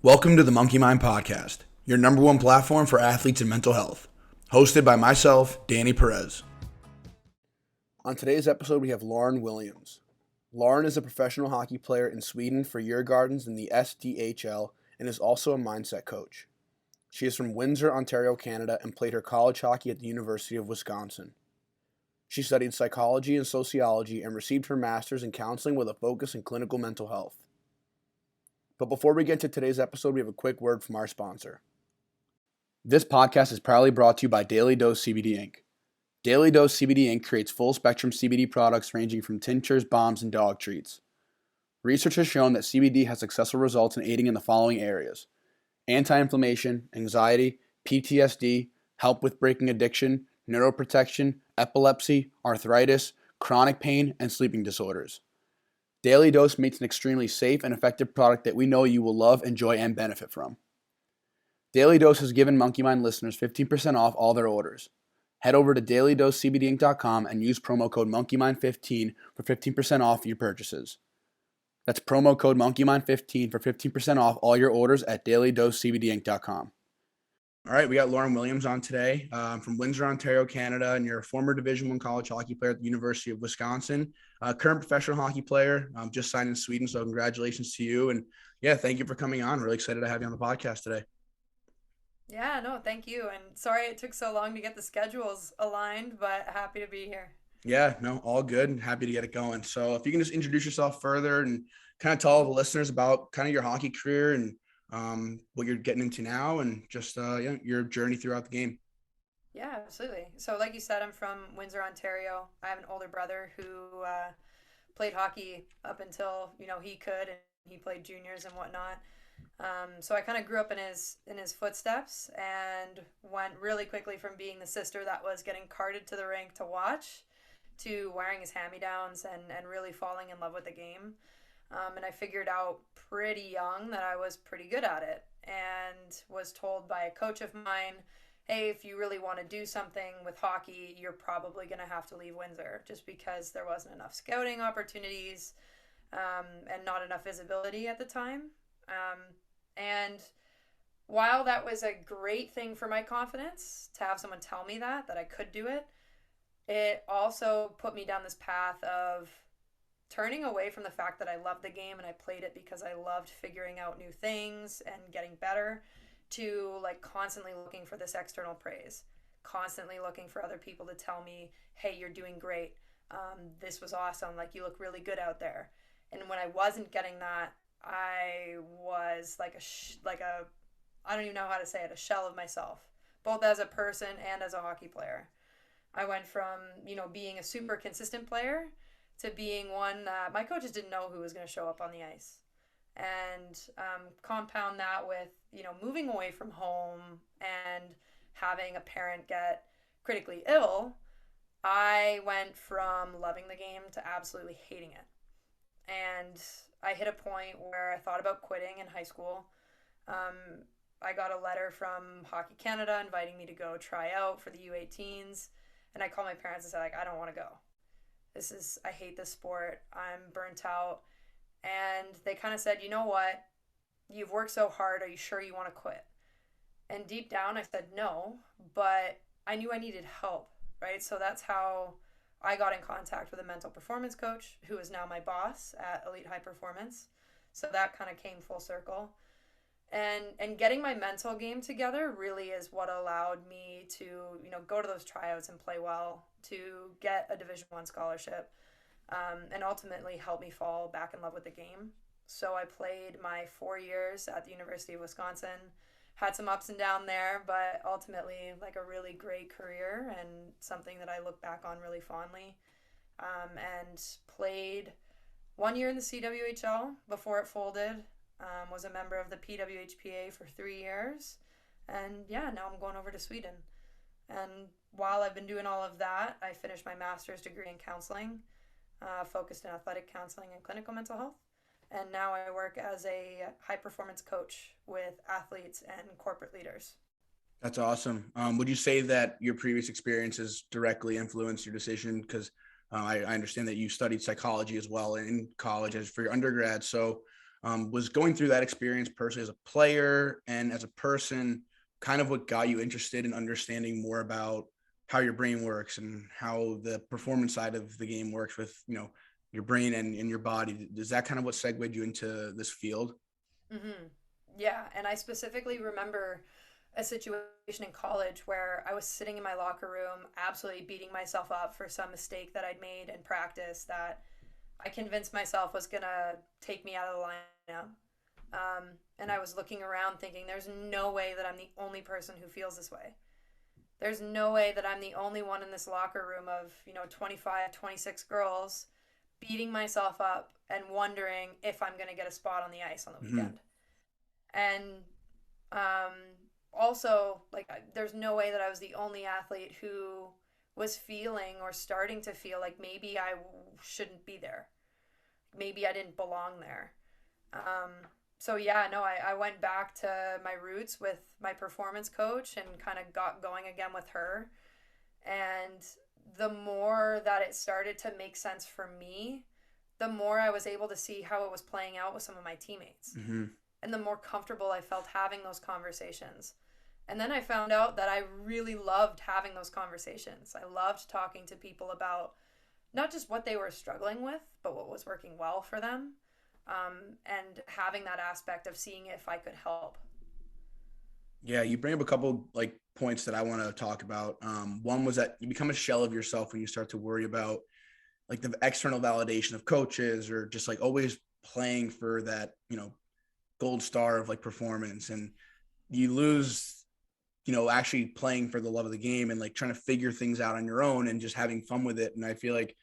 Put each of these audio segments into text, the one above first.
Welcome to the Monkey Mind Podcast, your number one platform for athletes and mental health. Hosted by myself, Danny Perez. On today's episode, we have Lauren Williams. Lauren is a professional hockey player in Sweden for Djugardens in the SDHL and is also a mindset coach. She is from Windsor, Ontario, Canada, and played her college hockey at the University of Wisconsin. She studied psychology and sociology and received her master's in counseling with a focus in clinical mental health. But before we get to today's episode, we have a quick word from our sponsor. This podcast is proudly brought to you by Daily Dose CBD Inc. Daily Dose CBD Inc. creates full-spectrum CBD products ranging from tinctures, balms, and dog treats. Research has shown that CBD has successful results in aiding in the following areas: anti-inflammation, anxiety, PTSD, help with breaking addiction, neuroprotection, epilepsy, arthritis, chronic pain, and sleeping disorders. Daily Dose makes an extremely safe and effective product that we know you will love, enjoy, and benefit from. Daily Dose has given Monkey Mind listeners 15% off all their orders. Head over to dailydosecbdinc.com and use promo code MonkeyMind15 for 15% off your purchases. That's promo code MonkeyMind15 for 15% off all your orders at dailydosecbdinc.com. All right, we got Lauren Williams on today from Windsor, Ontario, Canada, and you're a former Division I college hockey player at the University of Wisconsin, current professional hockey player, just signed in Sweden, so congratulations to you. And yeah, thank you for coming on. Really excited to have you on the podcast today. Yeah, no, thank you. And sorry it took so long to get the schedules aligned, but happy to be here. Yeah, no, all good and happy to get it going. So if you can just introduce yourself further and kind of tell all the listeners about kind of your hockey career and what you're getting into now and just your journey throughout the game. Yeah, absolutely. So like you said, I'm from Windsor, Ontario. I have an older brother who played hockey up until, he could, and he played juniors and whatnot. So I kind of grew up in his footsteps and went really quickly from being the sister that was getting carted to the rink to watch to wearing his hand-me-downs and really falling in love with the game. And I figured out pretty young that I was pretty good at it and was told by a coach of mine, hey, if you really want to do something with hockey, you're probably going to have to leave Windsor just because there wasn't enough scouting opportunities and not enough visibility at the time. And while that was a great thing for my confidence to have someone tell me that I could do it, it also put me down this path of turning away from the fact that I loved the game and I played it because I loved figuring out new things and getting better, to like constantly looking for this external praise, constantly looking for other people to tell me, hey, you're doing great. This was awesome. Like, you look really good out there. And when I wasn't getting that, I was like I don't even know how to say it, a shell of myself, both as a person and as a hockey player. I went from, being a super consistent player to being one that my coaches didn't know who was going to show up on the ice. And compound that with, moving away from home and having a parent get critically ill, I went from loving the game to absolutely hating it. And I hit a point where I thought about quitting in high school. I got a letter from Hockey Canada inviting me to go try out for the U18s. And I called my parents and said, I don't want to go. I hate this sport. I'm burnt out. And they kind of said, you know what? You've worked so hard. Are you sure you want to quit? And deep down I said no, but I knew I needed help, right? So that's how I got in contact with a mental performance coach who is now my boss at Elite High Performance. So that kind of came full circle. And getting my mental game together really is what allowed me to, go to those tryouts and play well, to get a Division I scholarship, and ultimately help me fall back in love with the game. So I played my 4 years at the University of Wisconsin, had some ups and downs there, but ultimately like a really great career and something that I look back on really fondly. And played 1 year in the CWHL before it folded. Was a member of the PWHPA for 3 years. And yeah, now I'm going over to Sweden. And while I've been doing all of that, I finished my master's degree in counseling, focused in athletic counseling and clinical mental health. And now I work as a high performance coach with athletes and corporate leaders. That's awesome. Would you say that your previous experiences directly influenced your decision? Because I understand that you studied psychology as well in college as for your undergrad. So Was going through that experience personally as a player and as a person kind of what got you interested in understanding more about how your brain works and how the performance side of the game works with, your brain and your body? Is that kind of what segued you into this field? Mm-hmm. Yeah, and I specifically remember a situation in college where I was sitting in my locker room, absolutely beating myself up for some mistake that I'd made in practice that I convinced myself was gonna take me out of the lineup. And I was looking around thinking, there's no way that I'm the only person who feels this way. There's no way that I'm the only one in this locker room of, 25, 26 girls beating myself up and wondering if I'm going to get a spot on the ice on the Mm-hmm. weekend. And um, also, like, there's no way that I was the only athlete who was feeling or starting to feel like maybe I shouldn't be there. Maybe I didn't belong there. Um, so yeah, no, I went back to my roots with my performance coach and kind of got going again with her. And the more that it started to make sense for me, the more I was able to see how it was playing out with some of my teammates. Mm-hmm. And the more comfortable I felt having those conversations. And then I found out that I really loved having those conversations. I loved talking to people about not just what they were struggling with, but what was working well for them, and having that aspect of seeing if I could help. Yeah, you bring up a couple like points that I want to talk about. One was that you become a shell of yourself when you start to worry about like the external validation of coaches or just like always playing for that, gold star of like performance, and you lose, actually playing for the love of the game and like trying to figure things out on your own and just having fun with it. And I feel like,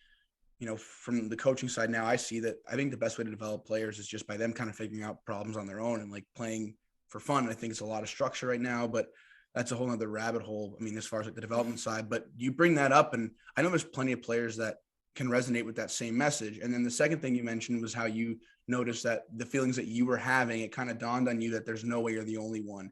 from the coaching side now, I see that I think the best way to develop players is just by them kind of figuring out problems on their own and like playing for fun. I think it's a lot of structure right now, but that's a whole nother rabbit hole. I mean, as far as like the development side, but you bring that up, and I know there's plenty of players that can resonate with that same message. And then the second thing you mentioned was how you noticed that the feelings that you were having, it kind of dawned on you that there's no way you're the only one.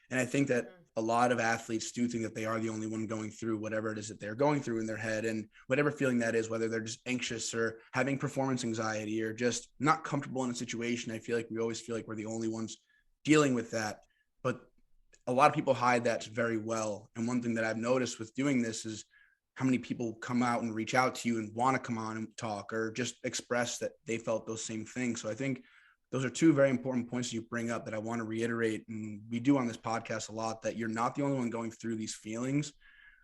And I think that Mm-hmm. a lot of athletes do think that they are the only one going through whatever it is that they're going through in their head, and whatever feeling that is, whether they're just anxious or having performance anxiety or just not comfortable in a situation. I feel like we always feel like we're the only ones dealing with that. But a lot of people hide that very well. And one thing that I've noticed with doing this is how many people come out and reach out to you and want to come on and talk or just express that they felt those same things. So I think those are two very important points you bring up that I want to reiterate. And we do on this podcast a lot, that you're not the only one going through these feelings.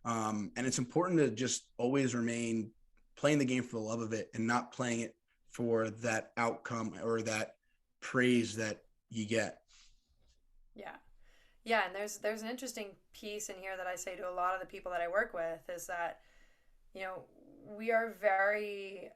And it's important to just always remain playing the game for the love of it and not playing it for that outcome or that praise that you get. Yeah. Yeah, and there's an interesting piece in here that I say to a lot of the people that I work with is that, you know, we are very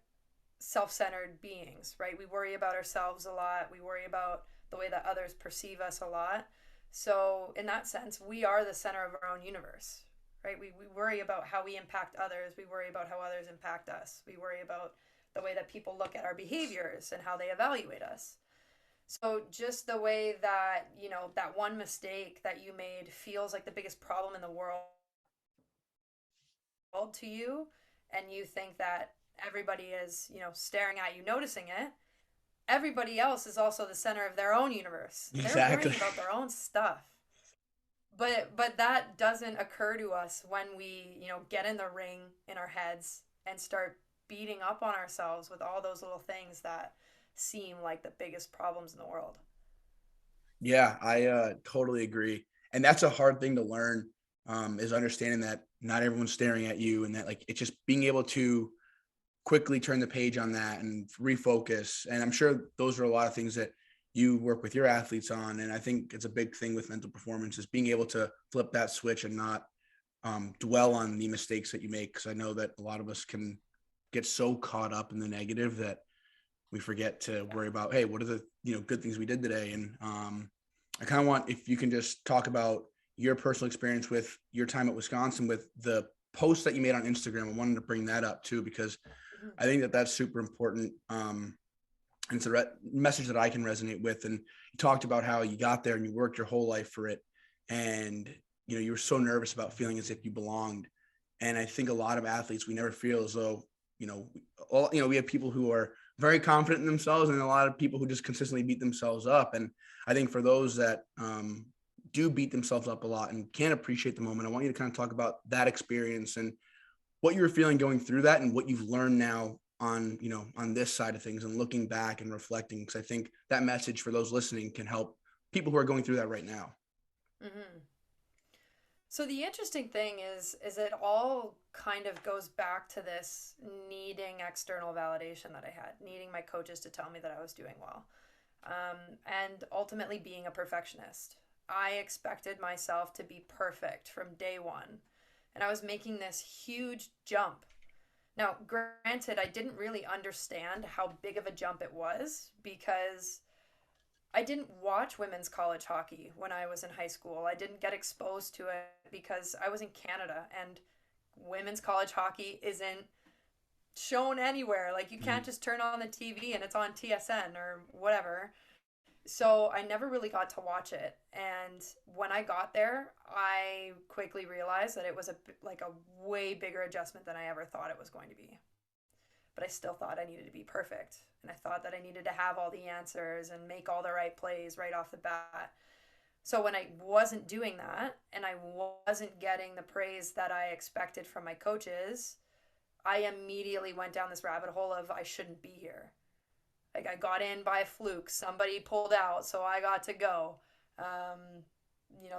self-centered beings, right? We worry about ourselves a lot. We worry about the way that others perceive us a lot. So in that sense, we are the center of our own universe, right? We worry about how we impact others. We worry about how others impact us. We worry about the way that people look at our behaviors and how they evaluate us. So just the way that, that one mistake that you made feels like the biggest problem in the world to you, and you think that everybody is, staring at you, noticing it, everybody else is also the center of their own universe. They're Exactly. worrying about their own stuff. But that doesn't occur to us when we, get in the ring in our heads and start beating up on ourselves with all those little things that seem like the biggest problems in the world. Yeah, I totally agree. And that's a hard thing to learn, is understanding that not everyone's staring at you, and that like it's just being able to quickly turn the page on that and refocus. And I'm sure those are a lot of things that you work with your athletes on. And I think it's a big thing with mental performance is being able to flip that switch and not dwell on the mistakes that you make. Because I know that a lot of us can get so caught up in the negative that we forget to Yeah. worry about, hey, what are the good things we did today? And I kind of want, if you can just talk about your personal experience with your time at Wisconsin with the post that you made on Instagram. I wanted to bring that up too, because Mhm. I think that that's super important. And it's a message that I can resonate with. And you talked about how you got there and you worked your whole life for it. And, you were so nervous about feeling as if you belonged. And I think a lot of athletes, we never feel as though, we have people who are very confident in themselves, and a lot of people who just consistently beat themselves up. And I think for those that do beat themselves up a lot and can't appreciate the moment, I want you to kind of talk about that experience and what you were feeling going through that and what you've learned now on, you know, on this side of things and looking back and reflecting. Because I think that message for those listening can help people who are going through that right now. Mm-hmm. So the interesting thing is it all kind of goes back to this needing external validation that I had, needing my coaches to tell me that I was doing well, and ultimately being a perfectionist. I expected myself to be perfect from day one, and I was making this huge jump. Now, granted, I didn't really understand how big of a jump it was because I didn't watch women's college hockey when I was in high school. I didn't get exposed to it because I was in Canada and women's college hockey isn't shown anywhere. Like, you can't just turn on the TV and it's on TSN or whatever. So I never really got to watch it. And when I got there, I quickly realized that it was like a way bigger adjustment than I ever thought it was going to be. But I still thought I needed to be perfect. And I thought that I needed to have all the answers and make all the right plays right off the bat. So when I wasn't doing that and I wasn't getting the praise that I expected from my coaches, I immediately went down this rabbit hole of I shouldn't be here. Like, I got in by a fluke. Somebody pulled out, so I got to go.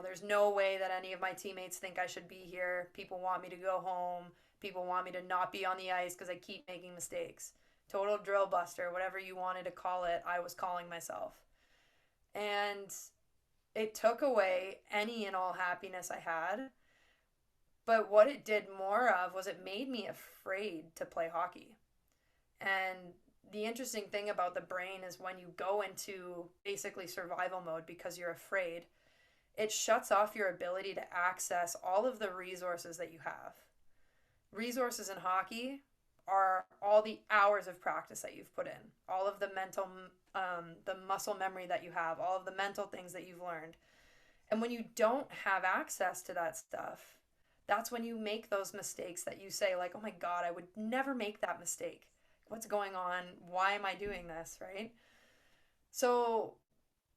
There's no way that any of my teammates think I should be here. People want me to go home. People want me to not be on the ice because I keep making mistakes. Total drill buster, whatever you wanted to call it, I was calling myself. And it took away any and all happiness I had. But what it did more of was it made me afraid to play hockey. And the interesting thing about the brain is when you go into basically survival mode because you're afraid, it shuts off your ability to access all of the resources that you have. Resources in hockey are all the hours of practice that you've put in, all of the mental, the muscle memory that you have, all of the mental things that you've learned. And when you don't have access to that stuff, that's when you make those mistakes that you say, like, oh my God, I would never make that mistake. What's going on? Why am I doing this? Right? So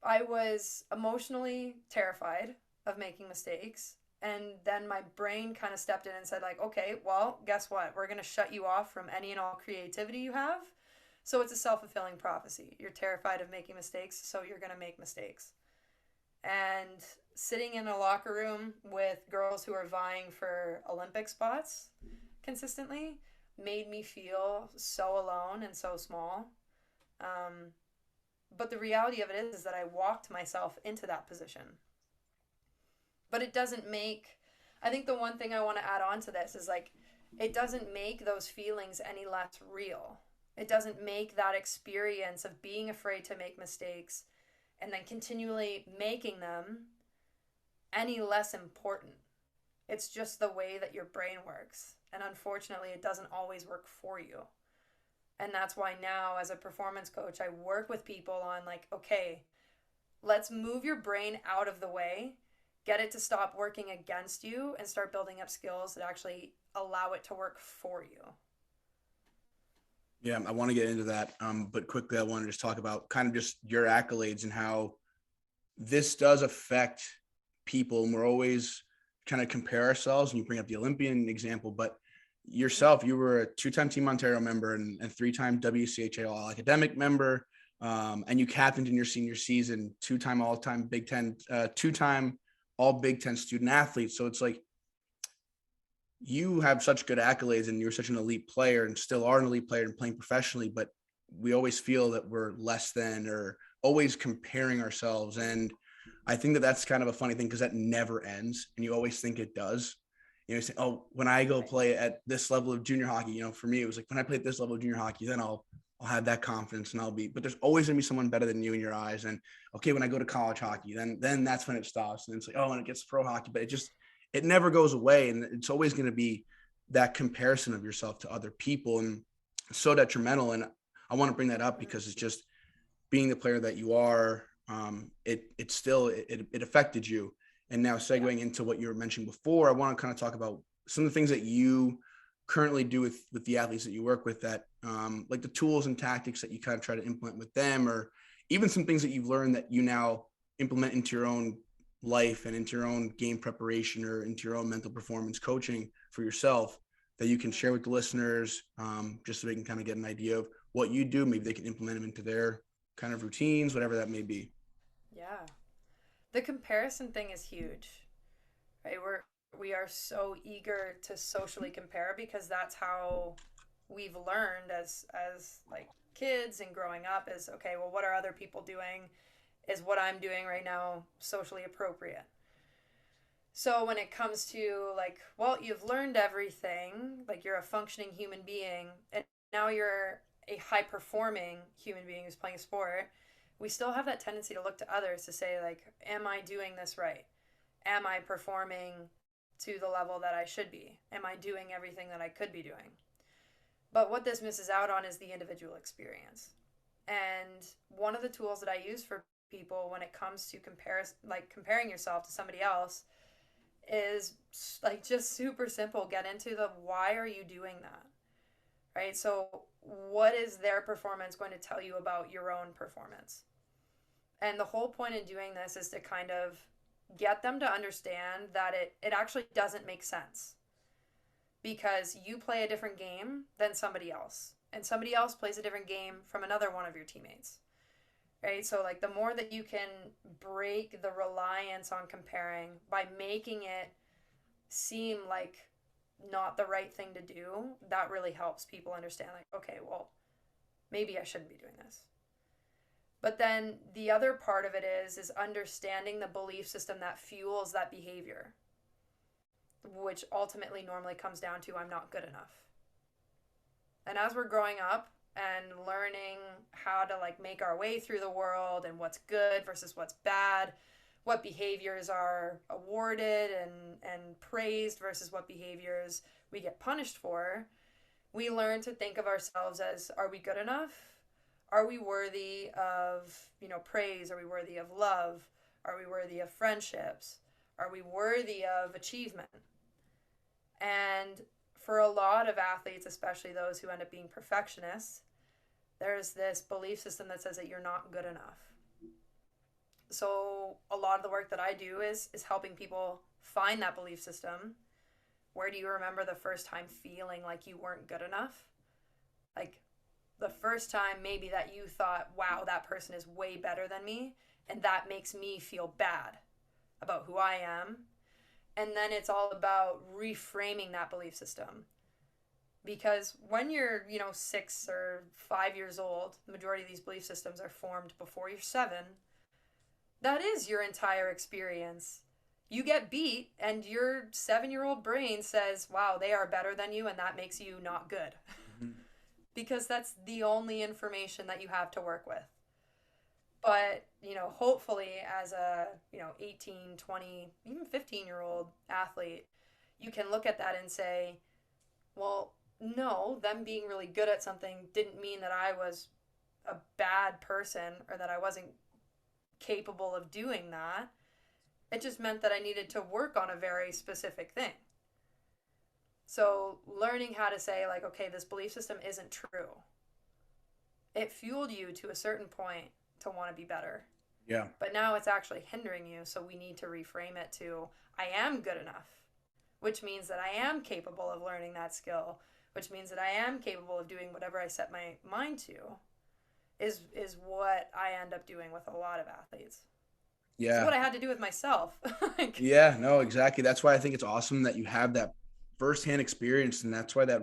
I was emotionally terrified of making mistakes. And then my brain kind of stepped in and said, like, okay, well, guess what? We're going to shut you off from any and all creativity you have. So it's a self-fulfilling prophecy. You're terrified of making mistakes, so you're going to make mistakes. And sitting in a locker room with girls who are vying for Olympic spots consistently made me feel so alone and so small. But the reality of it is that I walked myself into that position. But it doesn't make, I think the one thing I want to add on to this is, like, it doesn't make those feelings any less real. It doesn't make that experience of being afraid to make mistakes and then continually making them any less important. It's just the way that your brain works. And unfortunately, it doesn't always work for you. And that's why now, as a performance coach, I work with people on, like, okay, let's move your brain out of the way, get it to stop working against you, and start building up skills that actually allow it to work for you. Yeah, I want to get into that. But quickly, I want to just talk about kind of just your accolades and how this does affect people. And we're always trying to compare ourselves. And you bring up the Olympian example, but yourself, you were a two-time Team Ontario member and three-time WCHA All-Academic member. And you captained in your senior season, two-time all-time Big Ten, two-time all Big Ten student athlete. So it's like, you have such good accolades and you're such an elite player and still are an elite player and playing professionally, but we always feel that we're less than or always comparing ourselves. And I think that that's kind of a funny thing because that never ends. And you always think it does. You know, say, oh, when I go play at this level of junior hockey, you know, for me, it was like, when I play at this level of junior hockey, then I'll have that confidence and but there's always gonna be someone better than you in your eyes. And okay, when I go to college hockey, then that's when it stops. And it's like, oh, when it gets pro hockey, but it never goes away. And it's always going to be that comparison of yourself to other people, and it's so detrimental. And I want to bring that up because it's just being the player that you are. It affected you. And now segueing into what you were mentioning before, I want to kind of talk about some of the things that you currently do with the athletes that you work with, that like the tools and tactics that you kind of try to implement with them, or even some things that you've learned that you now implement into your own life and into your own game preparation or into your own mental performance coaching for yourself, that you can share with the listeners, just so they can kind of get an idea of what you do. Maybe they can implement them into their kind of routines, whatever that may be. Yeah. The comparison thing is huge, right? We are so eager to socially compare because that's how we've learned as like kids and growing up is, okay, well, what are other people doing? Is what I'm doing right now socially appropriate? So when it comes to like, well, you've learned everything, like you're a functioning human being, and now you're a high performing human being who's playing a sport, we still have that tendency to look to others to say, like, am I doing this right? Am I performing to the level that I should be? Am I doing everything that I could be doing? But what this misses out on is the individual experience. And one of the tools that I use for people when it comes to comparing yourself to somebody else is like just super simple. Get into the why are you doing that? Right? So what is their performance going to tell you about your own performance? And the whole point in doing this is to kind of get them to understand that it actually doesn't make sense because you play a different game than somebody else, and somebody else plays a different game from another one of your teammates. Right? So like the more that you can break the reliance on comparing by making it seem like not the right thing to do, that really helps people understand, like, okay, well, maybe I shouldn't be doing this. But then the other part of it is understanding the belief system that fuels that behavior, which ultimately normally comes down to I'm not good enough. And as we're growing up and learning how to like make our way through the world and what's good versus what's bad, what behaviors are awarded and praised versus what behaviors we get punished for, we learn to think of ourselves as, are we good enough? Are we worthy of, praise? Are we worthy of love? Are we worthy of friendships? Are we worthy of achievement? And for a lot of athletes, especially those who end up being perfectionists, there's this belief system that says that you're not good enough. So a lot of the work that I do is helping people find that belief system. Where do you remember the first time feeling like you weren't good enough? Like the first time maybe that you thought, wow, that person is way better than me, and that makes me feel bad about who I am. And then it's all about reframing that belief system. Because when you're, 6 or 5 years old, the majority of these belief systems are formed before you're 7. That is your entire experience. You get beat, and your 7-year-old brain says, wow, they are better than you, and that makes you not good. Mm-hmm. Because that's the only information that you have to work with. But, hopefully as a, 18, 20, even 15-year-old athlete, you can look at that and say, well, no, them being really good at something didn't mean that I was a bad person or that I wasn't capable of doing that. It just meant that I needed to work on a very specific thing. So learning how to say, like, okay, this belief system isn't true. It fueled you to a certain point to want to be better. Yeah. But now it's actually hindering you, so we need to reframe it to, I am good enough, which means that I am capable of learning that skill, which means that I am capable of doing whatever I set my mind to, is what I end up doing with a lot of athletes. Yeah. It's what I had to do with myself. Yeah, no, exactly. That's why I think it's awesome that you have that firsthand experience, and that's why that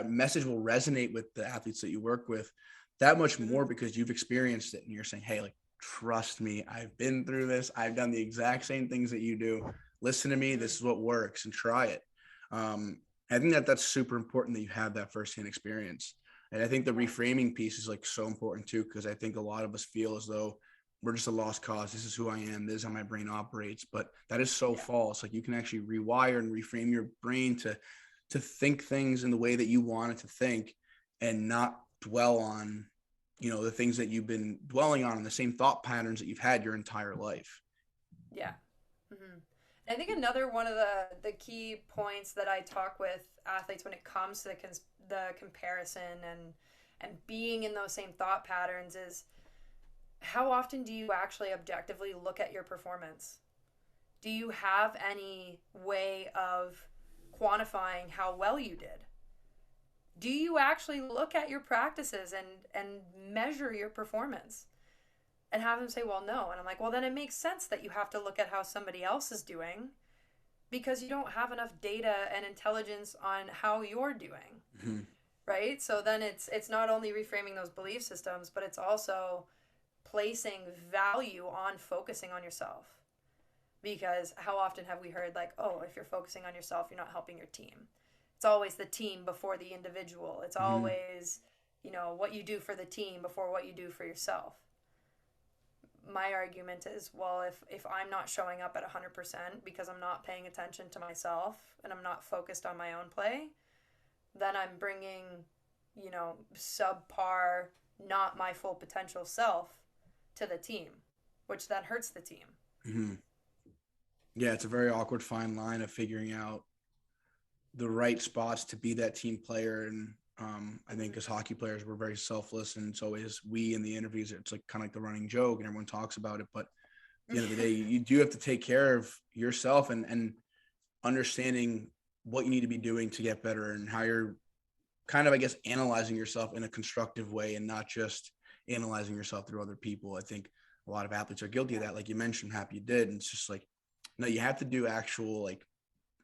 message will resonate with the athletes that you work with that much more, because you've experienced it and you're saying, hey, like, trust me, I've been through this. I've done the exact same things that you do. Listen to me. This is what works, and try it. I think that's super important that you have that firsthand experience. And I think the reframing piece is like so important too, because I think a lot of us feel as though we're just a lost cause. This is who I am. This is how my brain operates. But that is so false. Like, you can actually rewire and reframe your brain to think things in the way that you want it to think, and not dwell on, the things that you've been dwelling on and the same thought patterns that you've had your entire life. Yeah. Mm-hmm. I think another one of the key points that I talk with athletes when it comes to the comparison and being in those same thought patterns is how often do you actually objectively look at your performance? Do you have any way of quantifying how well you did? Do you actually look at your practices and measure your performance? And have them say, well, no. And I'm like, well, then it makes sense that you have to look at how somebody else is doing because you don't have enough data and intelligence on how you're doing. Mm-hmm. Right? So then it's not only reframing those belief systems, but it's also placing value on focusing on yourself. Because how often have we heard like, oh, if you're focusing on yourself, you're not helping your team. It's always the team before the individual. It's Mm-hmm. always, what you do for the team before what you do for yourself. My argument is, well, if I'm not showing up at 100% because I'm not paying attention to myself and I'm not focused on my own play, then I'm bringing, subpar, not my full potential self to the team, which then hurts the team. Mm-hmm. Yeah, it's a very awkward fine line of figuring out the right spots to be that team player. And I think as hockey players, we're very selfless, and it's always we in the interviews. It's like kind of like the running joke, and everyone talks about it. But at the end of the day, you do have to take care of yourself and understanding what you need to be doing to get better and how you're kind of, I guess, analyzing yourself in a constructive way and not just analyzing yourself through other people. I think a lot of athletes are guilty of that. Like you mentioned, happy you did. And it's just like, no, you have to do actual like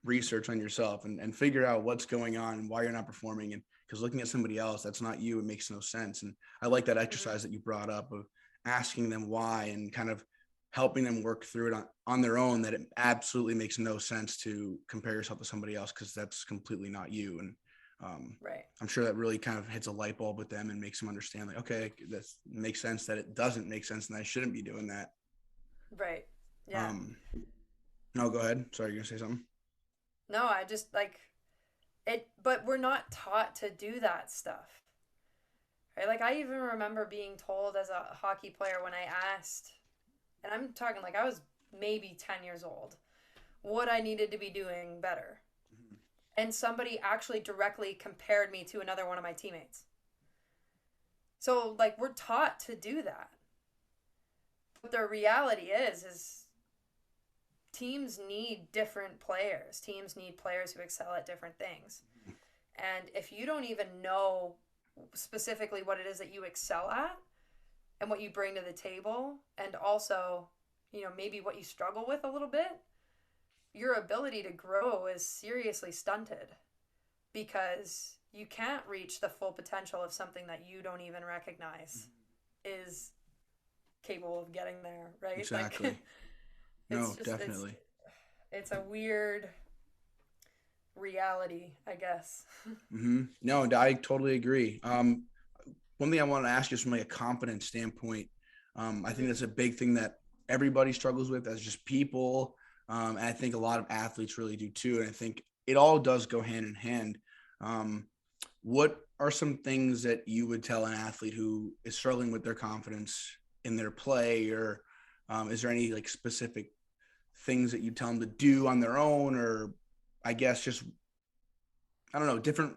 research on yourself and figure out what's going on and why you're not performing. And because looking at somebody else, that's not you. It makes no sense. And I like that exercise that you brought up of asking them why and kind of helping them work through it on their own, that it absolutely makes no sense to compare yourself to somebody else because that's completely not you. And right. I'm sure that really kind of hits a light bulb with them and makes them understand like, okay, that makes sense that it doesn't make sense and I shouldn't be doing that. Right. Yeah. No, go ahead. Sorry, you're gonna say something? No, I just like it, but we're not taught to do that stuff. Right? Like I even remember being told as a hockey player when I asked, and I'm talking like I was maybe 10 years old, what I needed to be doing better. Mm-hmm. And somebody actually directly compared me to another one of my teammates. So like we're taught to do that. But the reality is teams need different players. Teams need players who excel at different things. And if you don't even know specifically what it is that you excel at and what you bring to the table, and also, maybe what you struggle with a little bit, your ability to grow is seriously stunted because you can't reach the full potential of something that you don't even recognize is capable of getting there, right? Exactly. Like, No, just definitely. it's a weird reality, I guess. Mm-hmm. No, I totally agree. One thing I want to ask you is from like a confidence standpoint. I think that's a big thing that everybody struggles with as just people. And I think a lot of athletes really do too. And I think it all does go hand in hand. What are some things that you would tell an athlete who is struggling with their confidence in their play, or is there any like specific things that you tell them to do on their own, or I guess just, I don't know, different,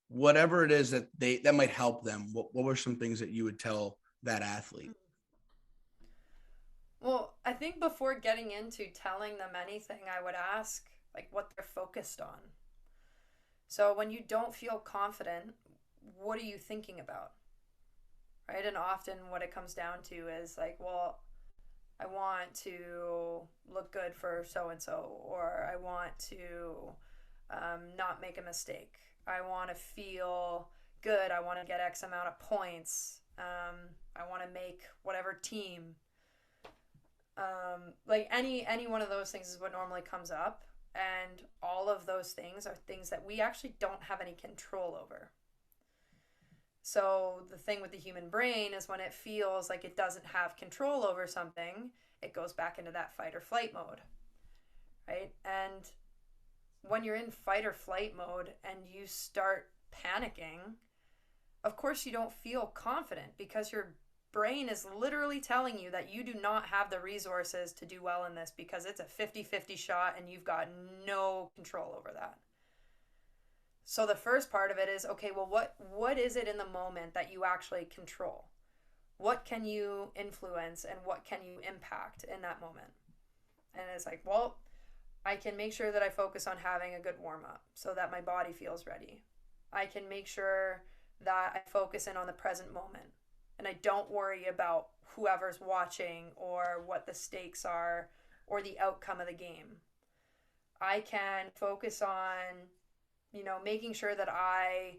whatever it is that might help them? What were some things that you would tell that athlete? Well, I think before getting into telling them anything, I would ask like what they're focused on. So when you don't feel confident, what are you thinking about? Right? And often what it comes down to is like, well, I want to look good for so and so, or I want to not make a mistake. I want to feel good. I want to get X amount of points. I want to make whatever team. Like any one of those things is what normally comes up, and all of those things are things that we actually don't have any control over. So the thing with the human brain is when it feels like it doesn't have control over something, it goes back into that fight or flight mode, right? And when you're in fight or flight mode and you start panicking, of course you don't feel confident because your brain is literally telling you that you do not have the resources to do well in this because it's a 50-50 shot and you've got no control over that. So the first part of it is, okay, well, what is it in the moment that you actually control? What can you influence and what can you impact in that moment? And it's like, well, I can make sure that I focus on having a good warm-up so that my body feels ready. I can make sure that I focus in on the present moment and I don't worry about whoever's watching or what the stakes are or the outcome of the game. I can focus on, making sure that I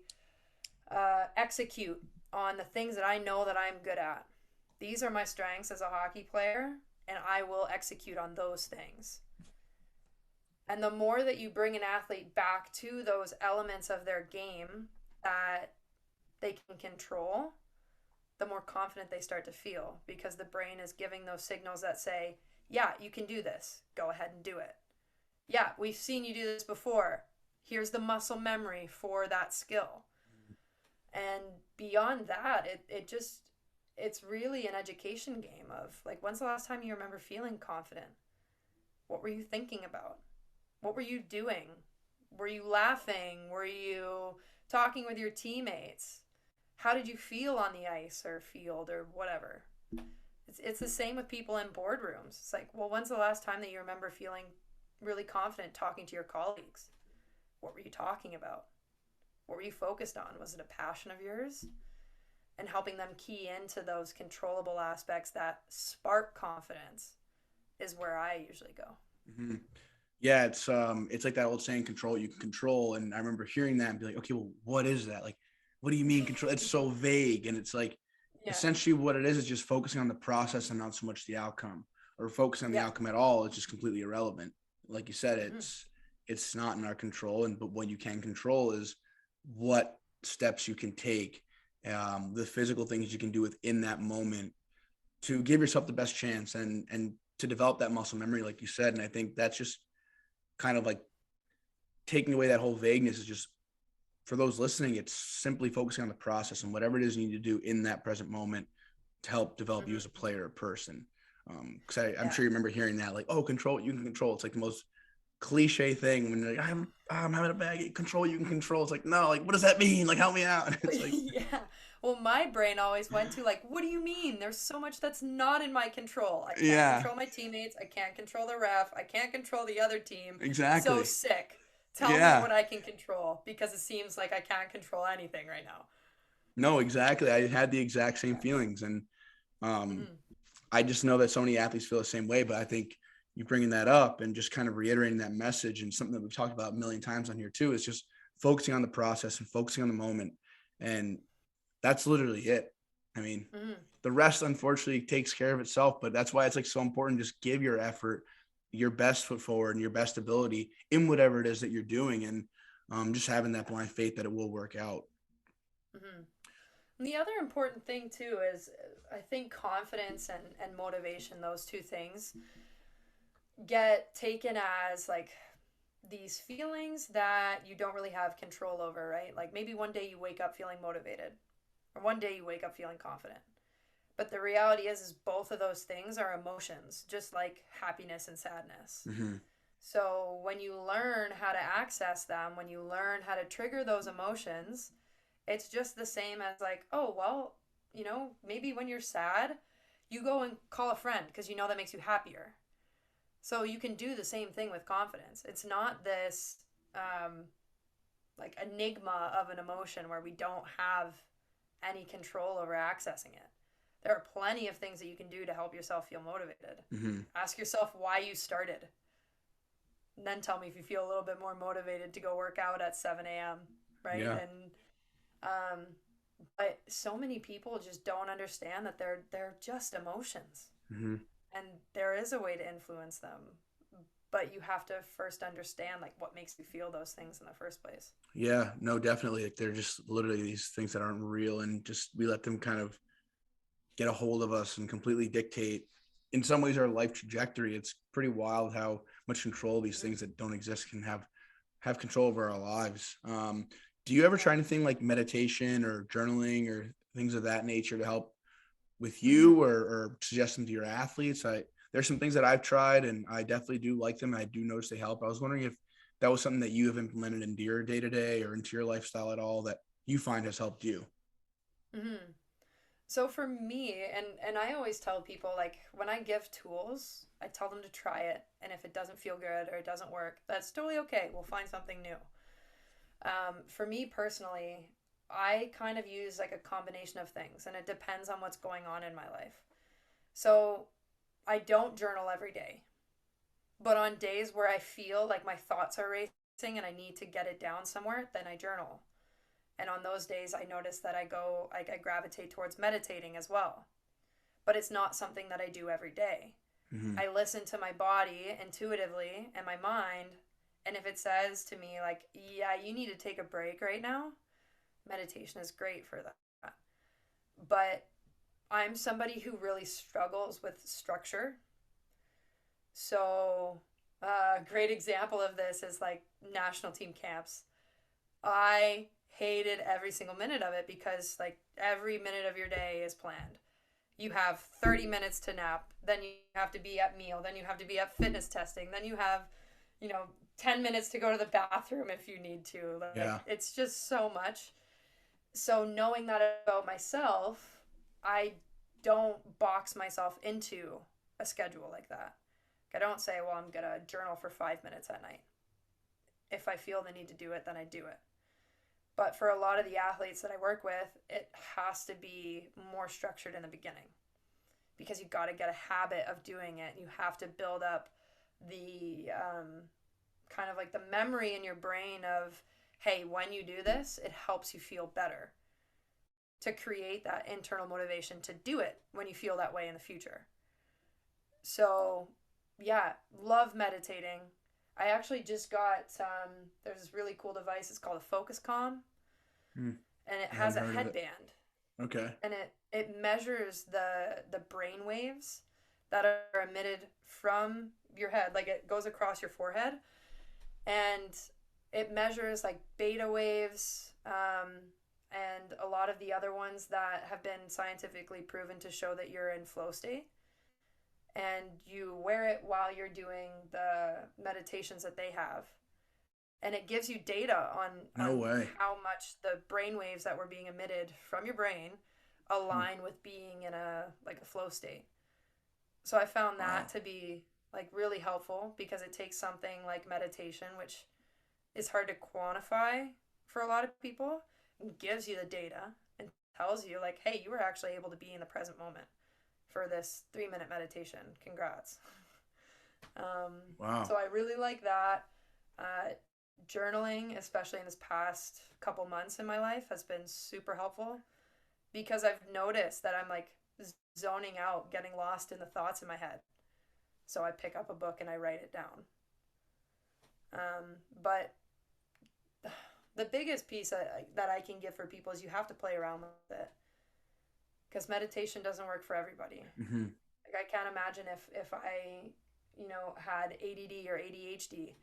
execute on the things that I know that I'm good at. These are my strengths as a hockey player, and I will execute on those things. And the more that you bring an athlete back to those elements of their game that they can control, the more confident they start to feel, because the brain is giving those signals that say, yeah, you can do this. Go ahead and do it. Yeah, we've seen you do this before. Here's the muscle memory for that skill. And beyond that, it's really an education game of, like, when's the last time you remember feeling confident? What were you thinking about? What were you doing? Were you laughing? Were you talking with your teammates? How did you feel on the ice or field or whatever? It's the same with people in boardrooms. It's like, well, when's the last time that you remember feeling really confident talking to your colleagues? What were you talking about? What were you focused on? Was it a passion of yours? And helping them key into those controllable aspects that spark confidence is where I usually go. Mm-hmm. Yeah, it's like that old saying, control what you can control. And I remember hearing that and be like, okay, well, what is that? Like, what do you mean control? It's so vague. And it's like, essentially what it is just focusing on the process and not so much the outcome, or focusing on the outcome at all. It's just completely irrelevant. Like you said, it's not in our control. But what you can control is what steps you can take, the physical things you can do within that moment to give yourself the best chance and to develop that muscle memory, like you said. And I think that's just kind of like taking away that whole vagueness. Is just, for those listening, it's simply focusing on the process and whatever it is you need to do in that present moment to help develop you as a player or person. Because I'm sure you remember hearing that, like, oh, control what you can control. It's like the most cliche thing when you're like, I'm having a bad control what you can control. It's like, no, like, what does that mean? Like, help me out. And it's like, yeah. Well, my brain always went to, like, what do you mean? There's so much that's not in my control. I can't control my teammates. I can't control the ref. I can't control the other team. Exactly. So sick. Tell me what I can control, because it seems like I can't control anything right now. No, exactly. I had the exact same feelings. And I just know that so many athletes feel the same way. But I think you bringing that up and just kind of reiterating that message, and something that we've talked about a million times on here too, is just focusing on the process and focusing on the moment. And that's literally it. I mean, the rest, unfortunately, takes care of itself, but that's why it's like so important. Just give your effort, your best foot forward, and your best ability in whatever it is that you're doing. And just having that blind faith that it will work out. And the other important thing too is, I think confidence and motivation, those two things get taken as like these feelings that you don't really have control over, right? Like maybe one day you wake up feeling motivated, or one day you wake up feeling confident. But the reality is both of those things are emotions, just like happiness and sadness. So when you learn how to access them, when you learn how to trigger those emotions, it's just the same as like, oh, well, maybe when you're sad, you go and call a friend because you know that makes you happier. So you can do the same thing with confidence. It's not this like enigma of an emotion where we don't have any control over accessing it. There are plenty of things that you can do to help yourself feel motivated. Ask yourself why you started. And then tell me if you feel a little bit more motivated to go work out at 7 a.m., right? Yeah. And but so many people just don't understand that they're just emotions. And there is a way to influence them, but you have to first understand like what makes you feel those things in the first place. Yeah, no, definitely. Like they're just literally these things that aren't real, and just we let them kind of get a hold of us and completely dictate, in some ways, our life trajectory. It's pretty wild how much control these things that don't exist can have control over our lives. Do you ever try anything like meditation or journaling or things of that nature to help with Mm-hmm. you or suggest them to your athletes? There's some things that I've tried and I definitely do like them. And I do notice they help. I was wondering if that was something that you have implemented into your day to day or into your lifestyle at all that you find has helped you. Mm-hmm. So for me, and I always tell people, like, when I give tools, I tell them to try it, and if it doesn't feel good or it doesn't work, that's totally okay. We'll find something new. For me personally, I kind of use like a combination of things, and it depends on what's going on in my life. So I don't journal every day, but on days where I feel like my thoughts are racing and I need to get it down somewhere, then I journal. And on those days, I notice that I gravitate towards meditating as well. But it's not something that I do every day. Mm-hmm. I listen to my body intuitively and my mind. And if it says to me, like, yeah, you need to take a break right now, meditation is great for that. But I'm somebody who really struggles with structure. So, a great example of this is like national team camps. I hated every single minute of it because like every minute of your day is planned. You have 30 minutes to nap, then you have to be at meal, then you have to be at fitness testing, then you have, you know, 10 minutes to go to the bathroom if you need to. Like Yeah. it's just so much. So knowing that about myself, I don't box myself into a schedule like that. I don't say, well, I'm going to journal for 5 minutes at night. If I feel the need to do it, then I do it. But for a lot of the athletes that I work with, it has to be more structured in the beginning because you got to get a habit of doing it. You have to build up the kind of like the memory in your brain of, hey, when you do this, it helps you feel better to create that internal motivation to do it when you feel that way in the future. So, yeah, love meditating. I actually just got there's this really cool device. It's called a Focus Calm, Hmm. and it I has haven't a heard of it. headband, Okay. and it measures the brain waves that are emitted from your head. Like it goes across your forehead, and it measures like beta waves, and a lot of the other ones that have been scientifically proven to show that you're in flow state, and you wear it while you're doing the meditations that they have, and it gives you data on No way. how much the brain waves that were being emitted from your brain Hmm. align with being in a like a flow state. So I found that Wow. to be like really helpful because it takes something like meditation, which is hard to quantify for a lot of people, and gives you the data and tells you like, hey, you were actually able to be in the present moment for this 3 minute meditation. Congrats. Wow. So I really like that. Uh, Journaling, especially in this past couple months in my life, has been super helpful because I've noticed that I'm like zoning out, getting lost in the thoughts in my head. So I pick up a book and I write it down. But the biggest piece that I can give for people is you have to play around with it because meditation doesn't work for everybody. Hmm. Like I can't imagine if I, you know, had ADD or ADHD.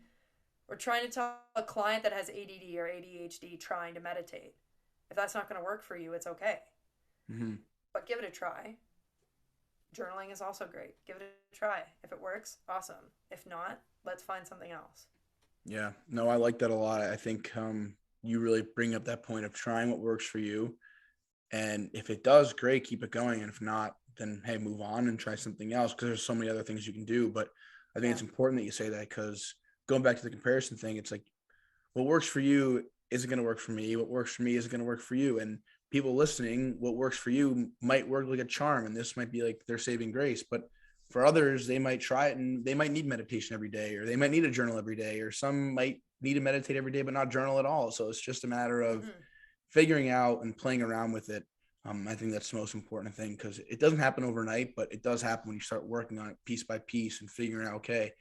We're trying to tell a client that has ADD or ADHD trying to meditate. If that's not going to work for you, it's okay. Hmm. But give it a try. Journaling is also great. Give it a try. If it works, awesome. If not, let's find something else. Yeah. No, I like that a lot. I think you really bring up that point of trying what works for you. And if it does, great, keep it going. And if not, then hey, move on and try something else because there's so many other things you can do. But I think Yeah. it's important that you say that because going back to the comparison thing, it's like what works for you isn't going to work for me. What works for me isn't going to work for you. And people listening, what works for you might work like a charm. And this might be like their saving grace. But for others, they might try it and they might need meditation every day, or they might need a journal every day, or some might need to meditate every day, but not journal at all. So it's just a matter of Mm-hmm. figuring out and playing around with it. I think that's the most important thing because it doesn't happen overnight, but it does happen when you start working on it piece by piece and figuring out, okay,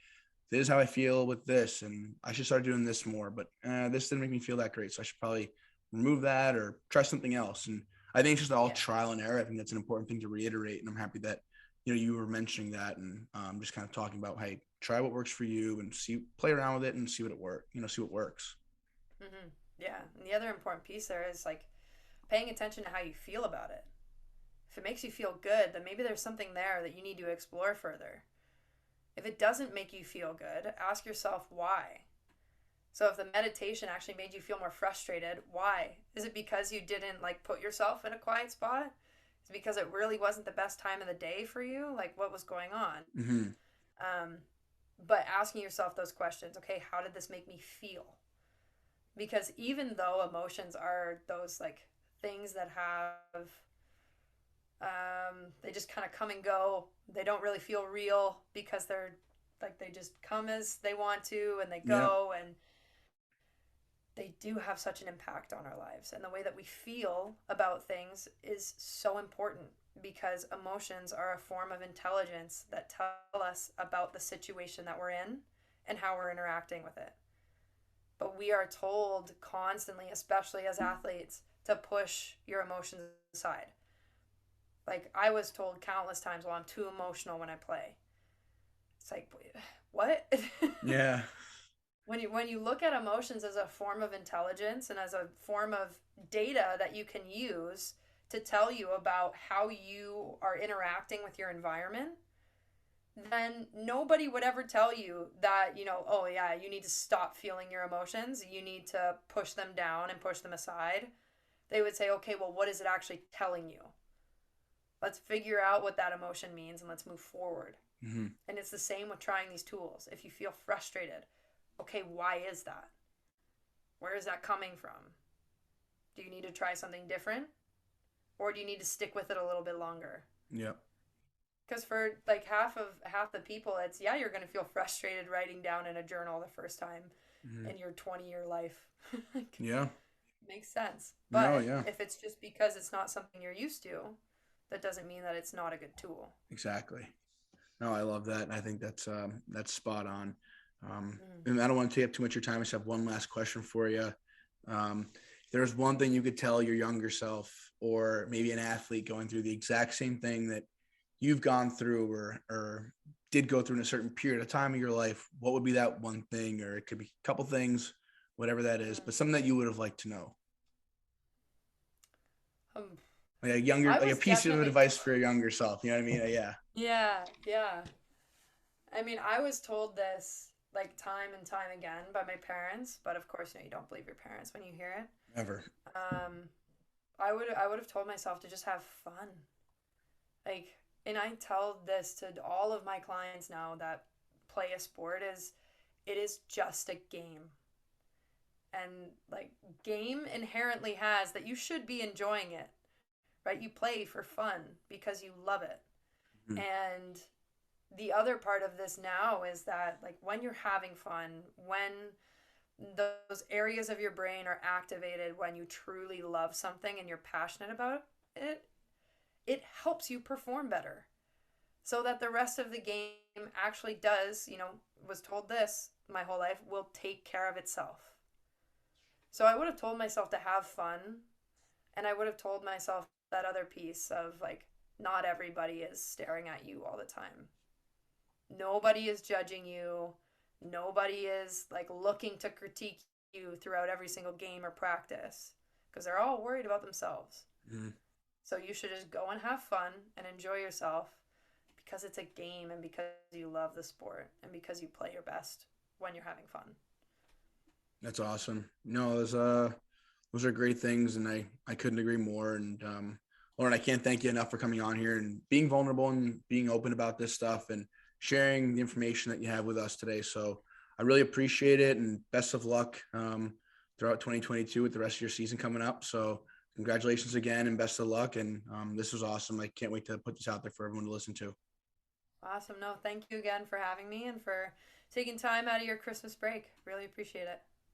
this is how I feel with this, and I should start doing this more. But this didn't make me feel that great, so I should probably remove that or try something else. And I think it's just all Yeah. trial and error. I think that's an important thing to reiterate, and I'm happy that you were mentioning that and just kind of talking about, hey, try what works for you and play around with it and see what it works. See what works. Mm-hmm. Yeah. And the other important piece there is like paying attention to how you feel about it. If it makes you feel good, then maybe there's something there that you need to explore further. If it doesn't make you feel good, ask yourself why. So if the meditation actually made you feel more frustrated, why? Is it because you didn't like put yourself in a quiet spot? Is it because it really wasn't the best time of the day for you? Like what was going on? Mm-hmm. Um, but asking yourself those questions, okay, how did this make me feel? Because even though emotions are those like things that have they just kind of come and go. They don't really feel real because they're like they just come as they want to and they Yeah. go, and they do have such an impact on our lives. And the way that we feel about things is so important because emotions are a form of intelligence that tell us about the situation that we're in and how we're interacting with it. But we are told constantly, especially as athletes, to push your emotions aside. Like I was told countless times, well, I'm too emotional when I play. It's like, what? Yeah. When you look at emotions as a form of intelligence and as a form of data that you can use to tell you about how you are interacting with your environment, then nobody would ever tell you that, oh yeah, you need to stop feeling your emotions. You need to push them down and push them aside. They would say, okay, well, what is it actually telling you? Let's figure out what that emotion means and let's move forward. Mm-hmm. And it's the same with trying these tools. If you feel frustrated, okay, why is that? Where is that coming from? Do you need to try something different? Or do you need to stick with it a little bit longer? Yep. Because for like half the people, it's, yeah, you're going to feel frustrated writing down in a journal the first time Mm-hmm. in your 20-year life. Like, Yeah. makes sense. No, But yeah. if it's just because it's not something you're used to, that doesn't mean that it's not a good tool. Exactly. No, I love that. I think that's spot on. And I don't want to take up too much of your time. I just have one last question for you. If there's one thing you could tell your younger self, or maybe an athlete going through the exact same thing that you've gone through or did go through in a certain period of time of your life, what would be that one thing? Or it could be a couple things, whatever that is, but something that you would have liked to know. Um, Like I like a was piece of definitely, advice for your younger self. You know what I mean? Yeah. yeah, yeah. I mean, I was told this like time and time again by my parents, but of course, you don't believe your parents when you hear it. Ever. Um, I would have told myself to just have fun. Like, and I tell this to all of my clients now that play a sport is it is just a game. And like game inherently has that you should be enjoying it, right? You play for fun because you love it. Mm-hmm. And the other part of this now is that like when you're having fun, when those areas of your brain are activated, when you truly love something and you're passionate about it, it helps you perform better. So that the rest of the game actually does, was told this my whole life, will take care of itself. So I would have told myself to have fun, and I would have told myself that other piece of like not everybody is staring at you all the time. Nobody is judging you. Nobody is like looking to critique you throughout every single game or practice because they're all worried about themselves. Mm-hmm. So you should just go and have fun and enjoy yourself because it's a game and because you love the sport and because you play your best when you're having fun. That's awesome. No, those are great things, and I couldn't agree more. And Lauren, I can't thank you enough for coming on here and being vulnerable and being open about this stuff and sharing the information that you have with us today. So I really appreciate it, and best of luck throughout 2022 with the rest of your season coming up. So congratulations again, and best of luck. And this was awesome. I can't wait to put this out there for everyone to listen to. Awesome. No, thank you again for having me and for taking time out of your Christmas break. Really appreciate it.